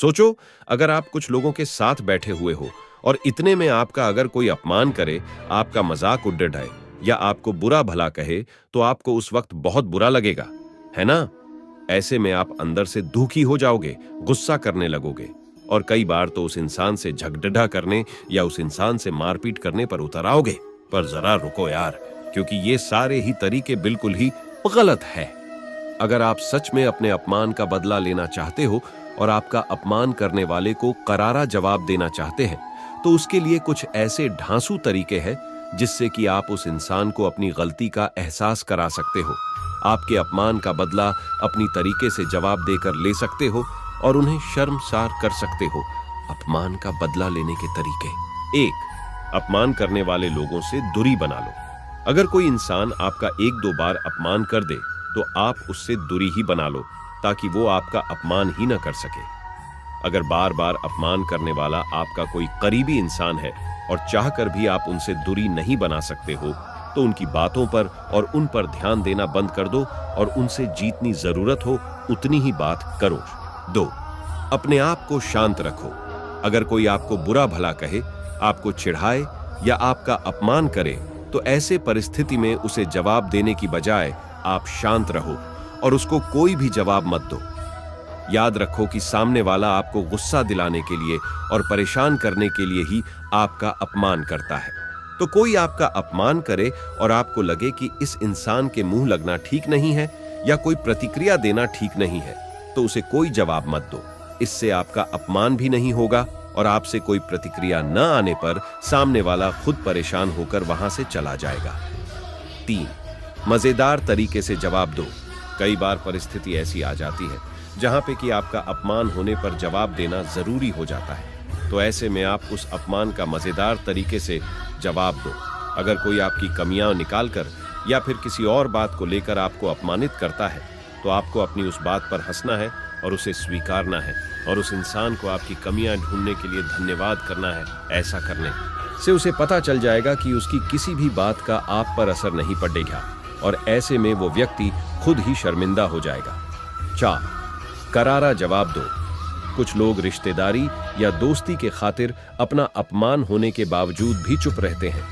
सोचो, अगर आप कुछ लोगों के साथ बैठे हुए हो और इतने में आपका अगर कोई अपमान करे, आपका मजाक उड़ाए या आपको बुरा भला कहे, तो आपको उस वक्त बहुत बुरा लगेगा, है ना? ऐसे में आप अंदर से दुखी हो जाओगे, गुस्सा करने लगोगे और कई बार तो उस इंसान से झगड़ा करने या उस इंसान से मारपीट करने पर उतर आओगे। पर जरा रुको यार, क्योंकि ये सारे ही तरीके बिल्कुल ही गलत है। अगर आप सच में अपने अपमान का बदला लेना चाहते हो और आपका अपमान करने वाले को करारा जवाब देना चाहते हैं, तो उसके लिए कुछ ऐसे ढांसू तरीके हैं जिससे कि आप उस इंसान को अपनी गलती का एहसास करा सकते हो, आपके अपमान का बदला अपनी तरीके से जवाब देकर ले सकते हो और उन्हें शर्मसार कर सकते हो। अपमान का बदला लेने के तरीके। 1. अपमान करने वाले लोगों से दूरी बना लो। अगर कोई इंसान आपका 1-2 बार अपमान कर दे, तो आप उससे दूरी ही बना लो ताकि वो आपका अपमान ही न कर सके। अगर बार बार अपमान करने वाला आपका कोई करीबी इंसान है और चाहकर भी आप उनसे दूरी नहीं बना सकते हो, तो उनकी बातों पर और उन पर ध्यान देना बंद कर दो और उनसे जितनी जरूरत हो उतनी ही बात करो। 2. अपने आप को शांत रखो। अगर कोई आपको बुरा भला कहे, आपको चिढ़ाए या आपका अपमान करे, तो ऐसे परिस्थिति में उसे जवाब देने की बजाय आप शांत रहो और उसको कोई भी जवाब मत दो। याद रखो कि सामने वाला आपको गुस्सा दिलाने के लिए और परेशान करने के लिए ही आपका अपमान करता है। तो कोई आपका अपमान करे और आपको लगे कि इस इंसान के मुंह लगना ठीक नहीं है या कोई प्रतिक्रिया देना ठीक नहीं है, तो उसे कोई जवाब मत दो। इससे आपका अपमान भी नहीं होगा और आपसे कोई प्रतिक्रिया न आने पर सामने वाला खुद परेशान होकर वहां से चला जाएगा। 3. मजेदार तरीके से जवाब दो। कई बार परिस्थिति ऐसी आ जाती है जहां पे कि आपका अपमान होने पर जवाब देना जरूरी हो जाता है, तो ऐसे में आप उस अपमान का मजेदार तरीके से जवाब दो। अगर कोई आपकी कमियां निकालकर या फिर किसी और बात को लेकर आपको अपमानित करता है, तो आपको अपनी उस बात पर हंसना है और उसे स्वीकारना है और उस इंसान को आपकी कमियां ढूंढने के लिए धन्यवाद करना है। ऐसा करने से उसे पता चल जाएगा कि उसकी किसी भी बात का आप पर असर नहीं पड़ेगा और ऐसे में वो व्यक्ति खुद ही शर्मिंदा हो जाएगा। 4. करारा जवाब दो। कुछ लोग रिश्तेदारी या दोस्ती के खातिर अपना अपमान होने के बावजूद भी चुप रहते हैं,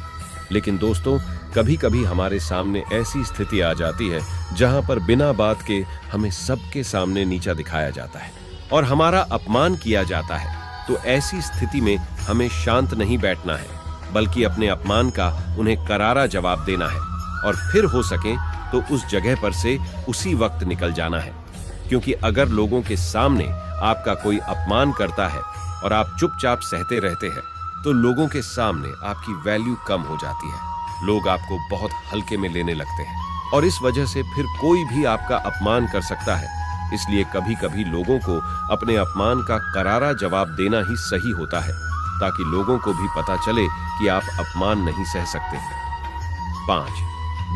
लेकिन दोस्तों, कभी कभी हमारे सामने ऐसी स्थिति आ जाती है जहां पर बिना बात के हमें सबके सामने नीचा दिखाया जाता है और हमारा अपमान किया जाता है। तो ऐसी स्थिति में हमें शांत नहीं बैठना है, बल्कि अपने अपमान का उन्हें करारा जवाब देना है और फिर हो सके तो उस जगह पर से उसी वक्त निकल जाना है। क्योंकि अगर लोगों के सामने आपका कोई अपमान करता है और आप चुपचाप सहते रहते हैं, तो लोगों के सामने आपकी वैल्यू कम हो जाती है। लोग आपको बहुत हल्के में लेने लगते हैं और इस वजह से फिर कोई भी आपका अपमान कर सकता है। इसलिए कभी कभी लोगों को अपने अपमान का करारा जवाब देना ही सही होता है, ताकि लोगों को भी पता चले कि आप अपमान नहीं सह सकते। 5.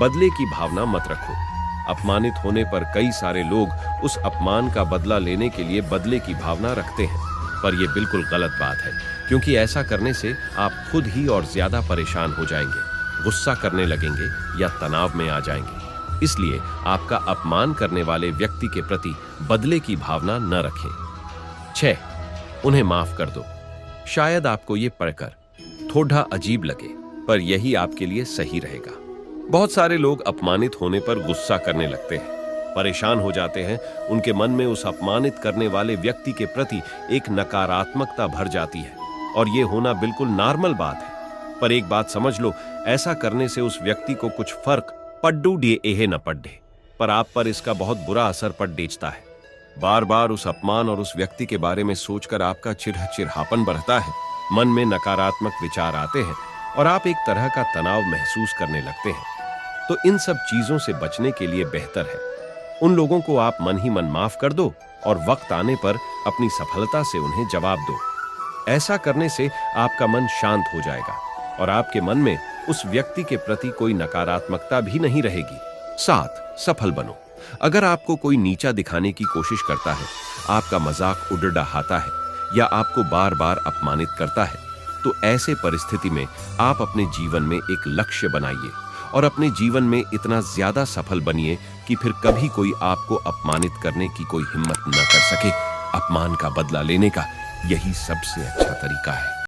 बदले की भावना मत रखो। अपमानित होने पर कई सारे लोग उस अपमान का बदला लेने के लिए बदले की भावना रखते हैं, पर यह बिल्कुल गलत बात है, क्योंकि ऐसा करने से आप खुद ही और ज्यादा परेशान हो जाएंगे, गुस्सा करने लगेंगे या तनाव में आ जाएंगे। इसलिए आपका अपमान करने वाले व्यक्ति के प्रति बदले की भावना न रखें। 6. उन्हें माफ कर दो। शायद आपको ये पढ़कर थोड़ा अजीब लगे, पर यही आपके लिए सही रहेगा। बहुत सारे लोग अपमानित होने पर गुस्सा करने लगते हैं, परेशान हो जाते हैं। उनके मन में उस अपमानित करने वाले व्यक्ति के प्रति एक नकारात्मकता भर जाती है और ये होना बिल्कुल नॉर्मल बात है। पर एक बात समझ लो, ऐसा करने से उस व्यक्ति को कुछ फर्क पड्डू डे एहे न पड्डे, पर आप पर इसका बहुत बुरा असर पड़ डेचता है। बार बार उस अपमान और उस व्यक्ति के बारे में सोचकर आपका चिढ़हापन बढ़ता है, मन में नकारात्मक विचार आते हैं और आप एक तरह का तनाव महसूस करने लगते हैं। तो इन सब चीजों से बचने के लिए बेहतर है उन लोगों को आप मन ही मन माफ कर दो और वक्त आने पर अपनी सफलता से उन्हें जवाब दो। ऐसा करने से आपका मन शांत हो जाएगा और आपके मन में उस व्यक्ति के प्रति कोई नकारात्मकता भी नहीं रहेगी। 7. सफल बनो। अगर आपको कोई नीचा दिखाने की कोशिश करता है, आपका मजाक उड़ाता है या आपको बार बार अपमानित करता है, तो ऐसे परिस्थिति में आप अपने जीवन में एक लक्ष्य बनाइए और अपने जीवन में इतना ज्यादा सफल बनिए कि फिर कभी कोई आपको अपमानित करने की कोई हिम्मत न कर सके। अपमान का बदला लेने का यही सबसे अच्छा तरीका है।